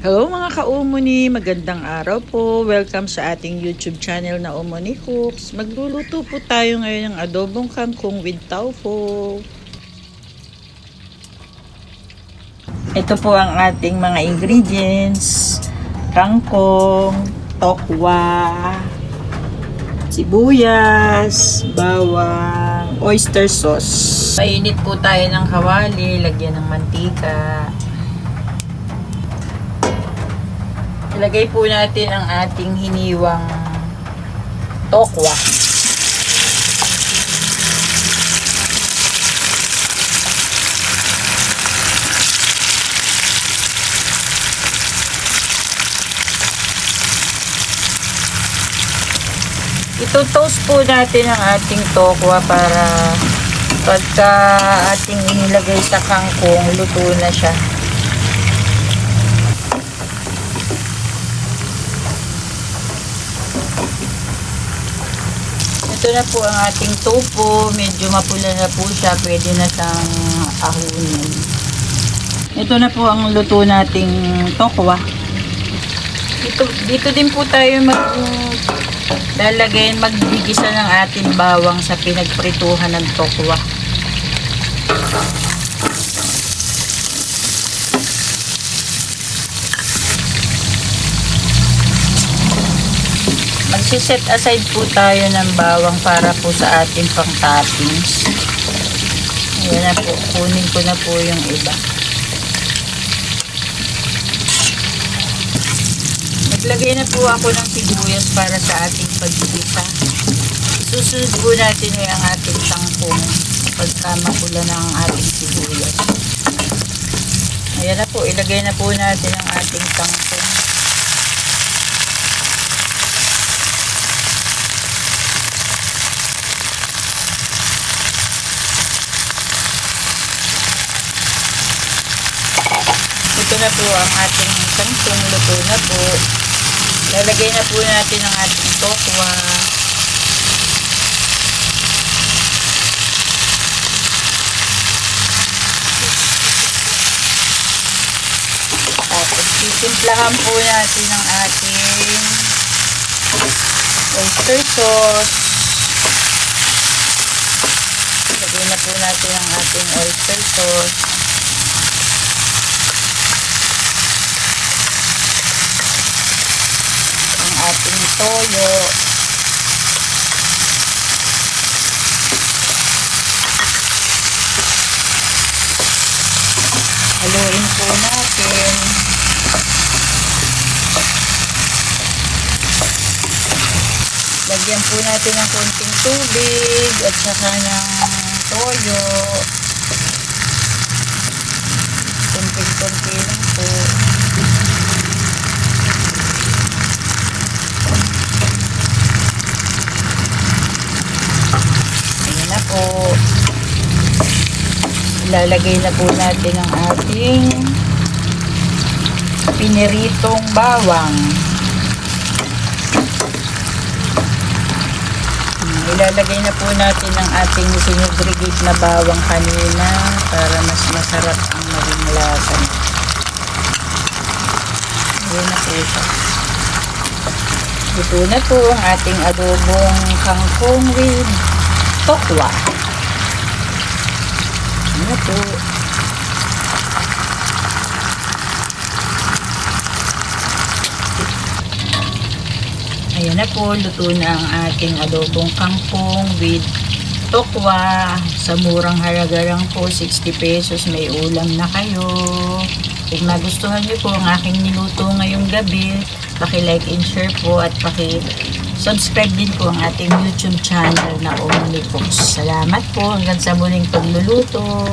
Hello mga ka-Umuni, magandang araw po. Welcome sa ating YouTube channel na Umuni Cooks. Magluluto po tayo ngayon ng adobong kangkong with tofu. Ito po ang ating mga ingredients. Kangkong, tokwa, sibuyas, bawang, oyster sauce. Mainit po tayo ng kawali, lagyan ng mantika. Ilagay po natin ang ating hiniwang tokwa. Ito-toast po natin ang ating tokwa para pagka ating inilagay sa kangkong, luto na siya. Ito na po ang ating tofu. Medyo mapula na po siya. Pwede na siyang ahunin. Ito na po ang luto nating tokwa. Dito din po tayo maggigisa ng ating bawang sa pinagprituhan ng tokwa. Magsiset aside po tayo ng bawang para po sa ating pang toppings. Ayan na po, kunin ko na po yung iba. Naglagay na po ako ng sibuyas para sa ating paggigisa. Susunod po natin ang ating kangkong pagka mapula na ang ating sibuyas. Ayan na po, ilagay na po natin ang ating kangkong. Ito na po ang ating kangkong, luto na po. Lalagay na po natin ang ating tokwa. Tapos titimplahan po natin ang ating oyster sauce. Lagay na po natin ang ating oyster sauce. Ating toyo. Haluin po natin. Lagyan po natin ng konting tubig at saka ng toyo. Konting-konti lang po. Ilalagay na po natin ang ating piniritong bawang. Ilalagay na po natin ang ating sinugregate na bawang kanina para mas masarap ang maging lasa. Ayan na po siya. Ito na po ang ating adobong kangkong with tokwa. Ayan po. Ayan na po, luto na ang ating adobong kangkong with tokwa. Sa murang halaga lang po, 60 pesos, may ulam na kayo. Kung nagustuhan niyo po ang aking niluto ngayong gabi, paki-like and share po at paki-subscribe din po ang ating YouTube channel na Umuni Cooks. Salamat po hanggang sa muling pagluluto.